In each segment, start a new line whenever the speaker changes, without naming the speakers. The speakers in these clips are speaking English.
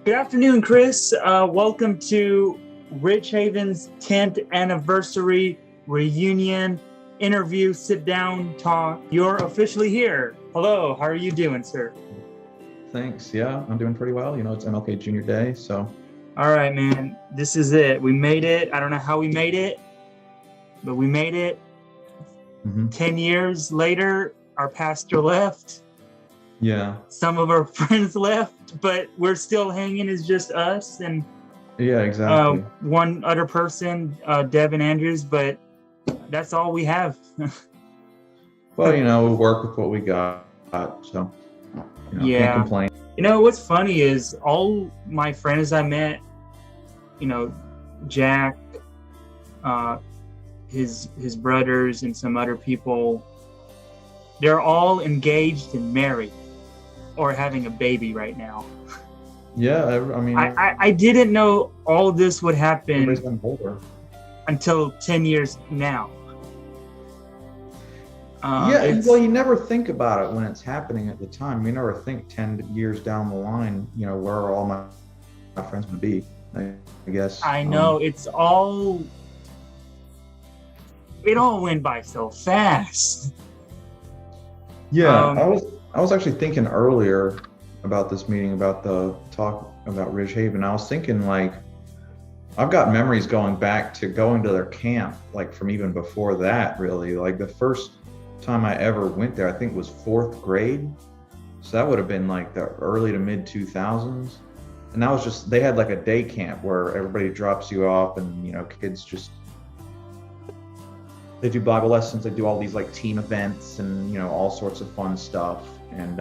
Good afternoon, Chris. Welcome to Ridge Haven's 10th anniversary reunion interview, sit down, talk. You're officially here. Hello, how are you doing, sir?
Thanks. Yeah, I'm doing pretty well. It's MLK Junior Day, so.
All right, man. This is it. We made it. I don't know how we made it, but we made it. 10 years later, our pastor left.
Yeah.
Some of our friends left, but we're still hanging as just us and
yeah, exactly.
One other person, Devin Andrews, but that's all we have.
Well, we work with what we got, so can't complain.
What's funny is all my friends I met, Jack, his brothers, and some other people, they're all engaged and married or having a baby right now.
Yeah, I mean,
I didn't know all this would happen until 10 years now.
You never think about it when it's happening at the time. You never think 10 years down the line, where are all my friends going to be, I guess.
I know, it all went by so fast.
Yeah, I was actually thinking earlier about this meeting, about the talk about Ridge Haven. I was thinking, I've got memories going back to going to their camp, from even before that, really. The first time I ever went there, I think was 4th grade. So that would have been the early to mid 2000s. And that was they had a day camp where everybody drops you off and, kids they do Bible lessons, they do all these team events and, all sorts of fun stuff. And,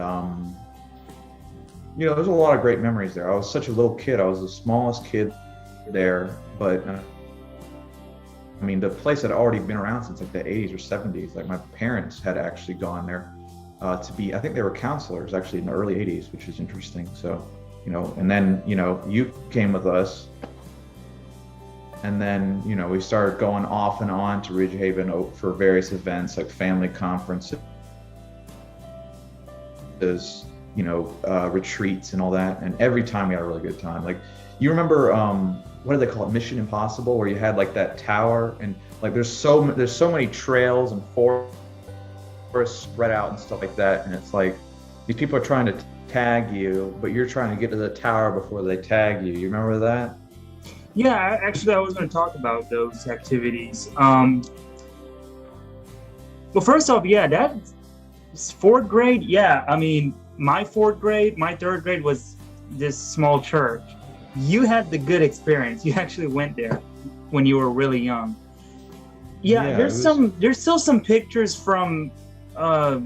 there's a lot of great memories there. I was such a little kid. I was the smallest kid there, but the place had already been around since the 80s or 70s. My parents had actually gone there to be, I think they were counselors actually in the early 80s, which is interesting. So, and then, you came with us. And then, we started going off and on to Ridge Haven for various events like family conferences, retreats and all that. And every time we had a really good time. You remember, what do they call it? Mission Impossible, where you had that tower and there's so many trails and forests spread out and stuff like that. And it's these people are trying to tag you, but you're trying to get to the tower before they tag you. You remember that?
Yeah, actually, I was going to talk about those activities. Well, first off, that's 4th grade. Yeah, my 4th grade, my 3rd grade was this small church. You had the good experience. You actually went there when you were really young. There's still some pictures from, I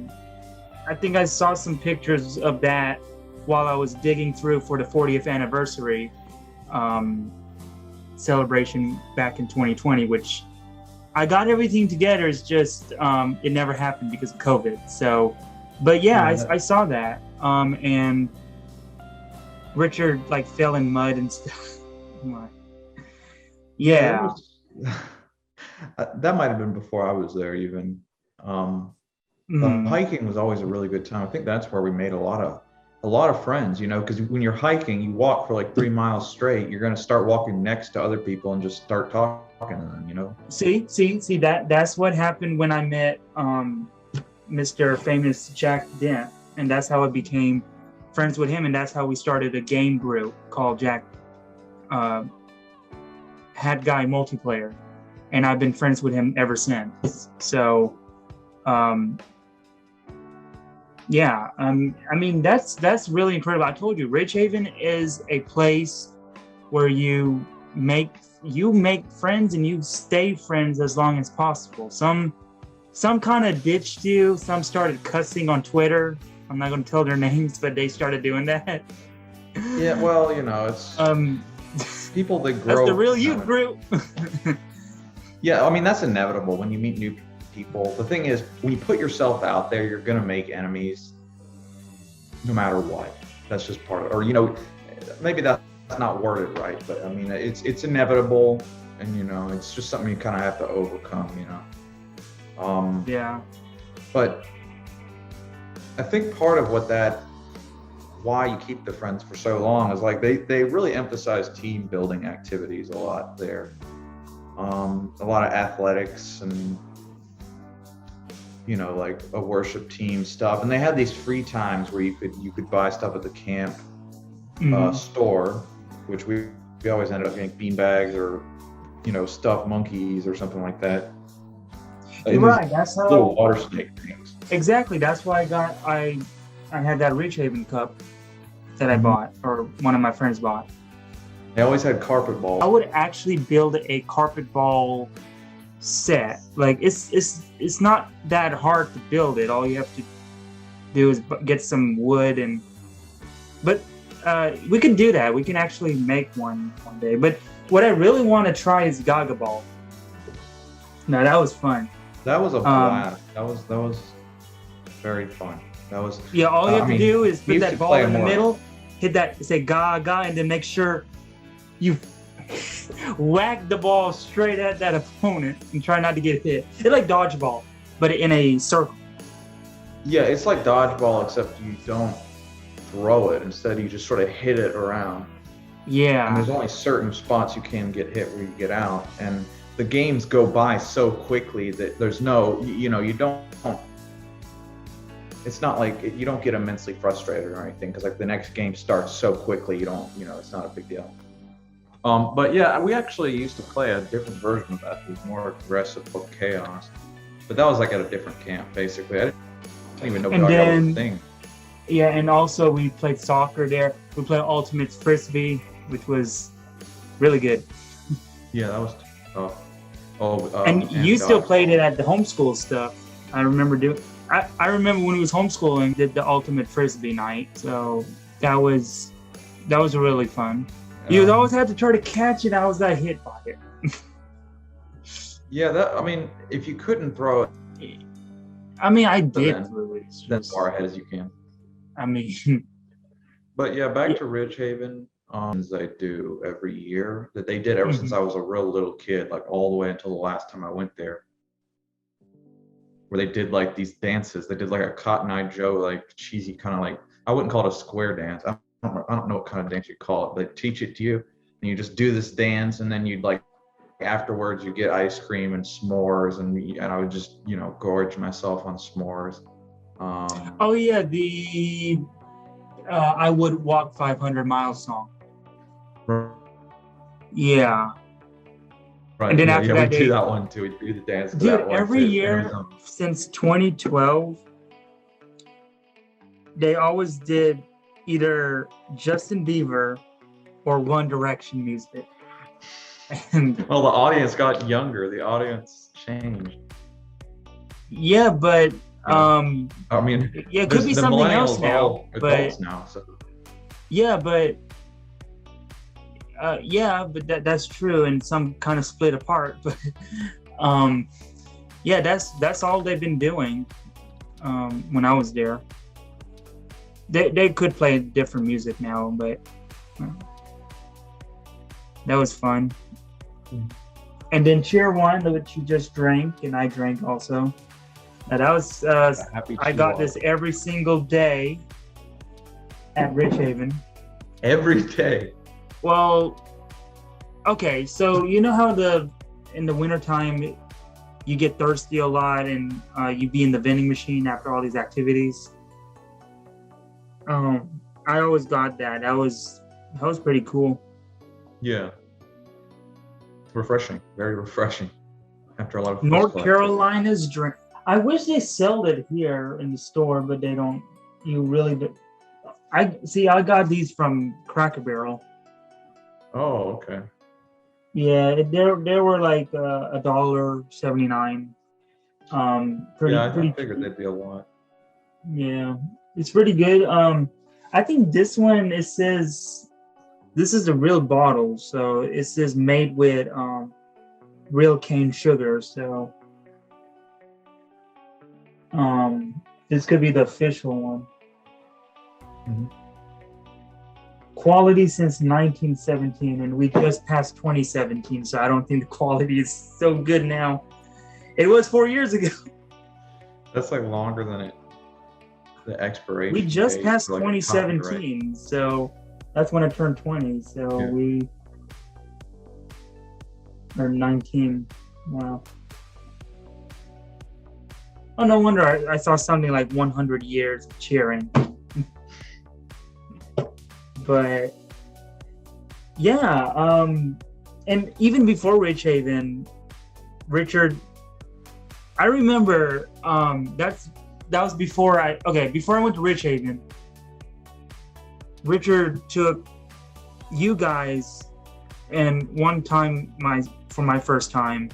think I saw some pictures of that while I was digging through for the 40th anniversary celebration back in 2020, which I got everything together. It's just it never happened because of COVID. So, but I saw that. And Richard fell in mud and stuff. Yeah.
That might have been before I was there even. Hiking was always a really good time. I think that's where we made a lot of friends, because when you're hiking, you walk for 3 miles straight. You're going to start walking next to other people and just start talking to them,
See, that's what happened when I met Mr. Famous Jack Dent, and that's how I became friends with him, and that's how we started a game group called Jack Hat Guy Multiplayer, and I've been friends with him ever since. So, that's really incredible. I told you, Ridge Haven is a place where you make friends and you stay friends as long as possible. Some kind of ditched you. Some started cussing on Twitter. I'm not going to tell their names, but they started doing that.
Yeah, well, it's people that grow.
That's the real youth group.
Yeah, that's inevitable when you meet new people. The thing is, when you put yourself out there, you're going to make enemies no matter what. That's just part of it. Or, maybe that's not worded right, but it's inevitable, and it's just something you kind of have to overcome, But I think part of what that why you keep the friends for so long is like they really emphasize team building activities a lot there. A lot of athletics and, you know, like a worship team stuff. And they had these free times where you could buy stuff at the camp store, which we always ended up getting beanbags or, you know, stuffed monkeys or something like that.
You're right. That's how
little water snake things.
Exactly. That's why I had that Ridgehaven cup that I bought, or one of my friends bought.
They always had carpet balls.
I would actually build a carpet ball set. Like it's not that hard to build it. All you have to do is get some wood but we can do that. We can actually make one day. But what I really want to try is Gaga Ball. No, that was fun.
That was a blast. That was very fun. That was
all you have to do is put that ball in the middle, hit that, say Gaga, and then make sure you whack the ball straight at that opponent and try not to get hit. It's like dodgeball, but in a circle.
Yeah, it's like dodgeball, except you don't throw it. Instead, you just sort of hit it around.
Yeah.
And there's only certain spots you can get hit where you get out. And the games go by so quickly that there's no, you know, you don't, it's not like you don't get immensely frustrated or anything, because like the next game starts so quickly, you don't, you know, it's not a big deal. But yeah, we actually used to play a different version of that. It was more aggressive called Chaos. But that was like at a different camp, basically. I didn't even know Gaga was a thing.
Yeah, and also we played soccer there. We played Ultimate Frisbee, which was really good.
Yeah, that was tough.
And you still played it at the homeschool stuff. I remember I remember when it was homeschooling, did the Ultimate Frisbee night. So that was really fun. You always had to try to catch it. I was got hit by it.
Yeah, I mean, if you couldn't throw it.
I mean, I did throw it.
As far ahead as you can.
I mean.
But yeah, back to Ridgehaven. They do every year, that they did ever since I was a real little kid, like all the way until the last time I went there, where they did like these dances. They did like a Cotton Eye Joe, like cheesy kind of like, I wouldn't call it a square dance. I don't know what kind of dance you'd call it. They teach it to you and you just do this dance, and then you'd like afterwards you get ice cream and s'mores, and I would just, you know, gorge myself on s'mores.
Oh yeah, the I would walk 500 miles song. Yeah.
Right.
And then after that,
we do that one too. We do the dance.
Dude, every year since 2012, they always did either Justin Bieber or One Direction music. And
well, the audience got younger. The audience changed.
Yeah, but
I mean,
yeah, it could be something else now.
But now, so.
Yeah, but that's true, and some kind of split apart. But yeah, that's all they've been doing. When I was there, they could play different music now, but that was fun. And then Cheer One, which you just drank, and I drank also. That was I got this every single day at Ridgehaven.
Every day.
Well, okay, so you know how in the wintertime you get thirsty a lot, and you be in the vending machine after all these activities. I always got that. That was pretty cool.
Yeah. Refreshing. Very refreshing. After a lot of
North Carolina's drink. I wish they sold it here in the store, but they don't. You really do. I got these from Cracker Barrel.
Oh, okay.
Yeah, they were like $1.79.
I figured they'd be a lot.
Yeah, it's pretty good. I think this one, it says this is a real bottle, so it says made with real cane sugar. So this could be the official one.
Mm-hmm.
Quality since 1917, and we just passed 2017, so I don't think the quality is so good now. It was 4 years ago.
That's like longer than it the expiration.
We just
date
passed
for, like, a copyright.
2017, so that's when I turned 20. So
Yeah.
we or 19. Wow. Oh, no wonder I saw something like 100 years of cheering. But yeah, and even before Rich Haven, Richard, I remember that was before I went to Rich Haven. Richard took you guys, and one time for my first time,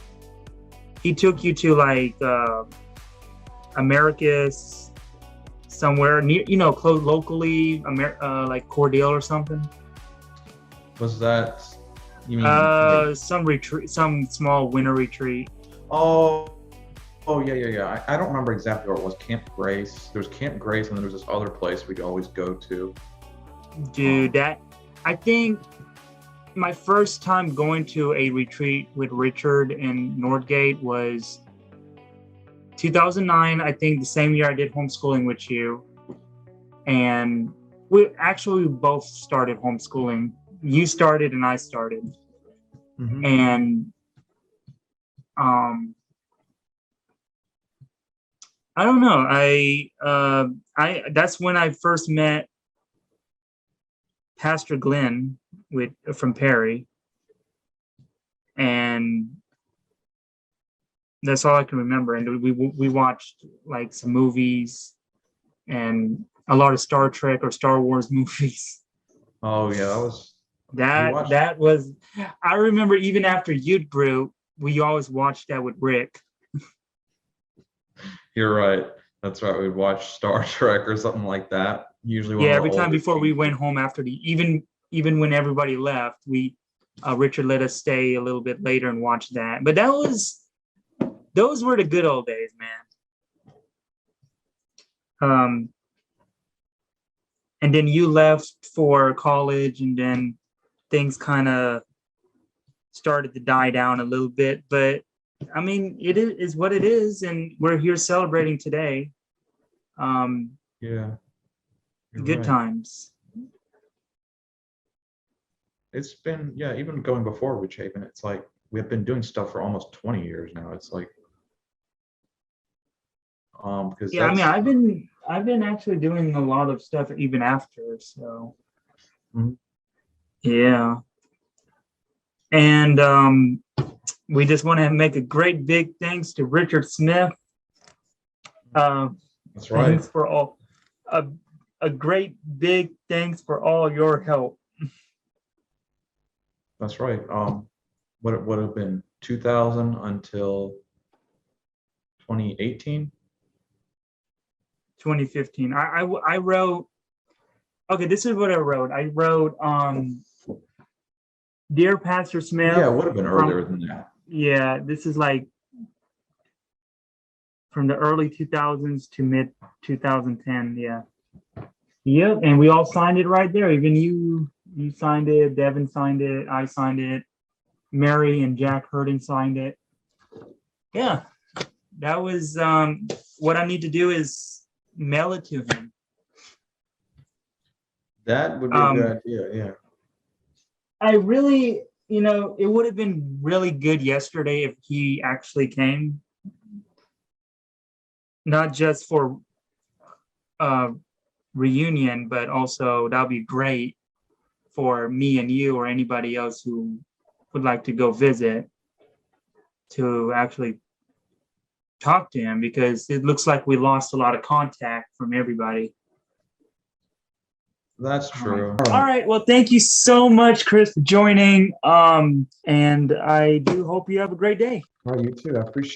he took you to like Americus, somewhere near, close locally, like Cordele or something.
Was that, you mean?
Some retreat, some small winter retreat.
Oh, yeah. I don't remember exactly where it was. Camp Grace. There was Camp Grace, and then there was this other place we'd always go to.
Dude, I think my first time going to a retreat with Richard in Northgate was 2009. I think the same year I did homeschooling with you, and we both started homeschooling. You started and I started, and I don't know. I that's when I first met Pastor Glenn from Perry, and that's all I can remember. And we watched like some movies and a lot of Star Trek or Star Wars movies.
Oh yeah,
that was. I remember even after Youth Brew, we always watched that with Rick.
You're right. That's right. We'd watch Star Trek or something like that. Usually,
every time before we went home after even when everybody left, Richard let us stay a little bit later and watch that. But those were the good old days, man. And then you left for college, and then things kind of started to die down a little bit. But I mean, it is what it is, and we're here celebrating today.
Yeah.
Good times.
It's been, even going before Rich Haven, it's like we've been doing stuff for almost 20 years now. It's like, because
I mean, I've been actually doing a lot of stuff even after, so yeah. And we just want to make a great big thanks to Richard Smith.
That's right.
Thanks for all a great big thanks for all your help.
That's right. What it would have been 2000 until 2018.
2015. I wrote. Okay, this is what I wrote. I wrote, Dear Pastor Smith.
Yeah, it would have been earlier than that.
Yeah, this is like from the early 2000s to mid 2010. Yeah. Yep, and we all signed it right there. Even you signed it. Devin signed it. I signed it. Mary and Jack Herding signed it. Yeah, that was what I need to do is mail it to him.
That would be a good idea. Yeah.
I really, it would have been really good yesterday if he actually came. Not just for reunion, but also that'd be great for me and you or anybody else who would like to go visit to actually talk to him, because it looks like we lost a lot of contact from everybody.
That's true.
All right. Well, thank you so much, Chris, for joining. And I do hope you have a great day.
All right, you too. I appreciate it.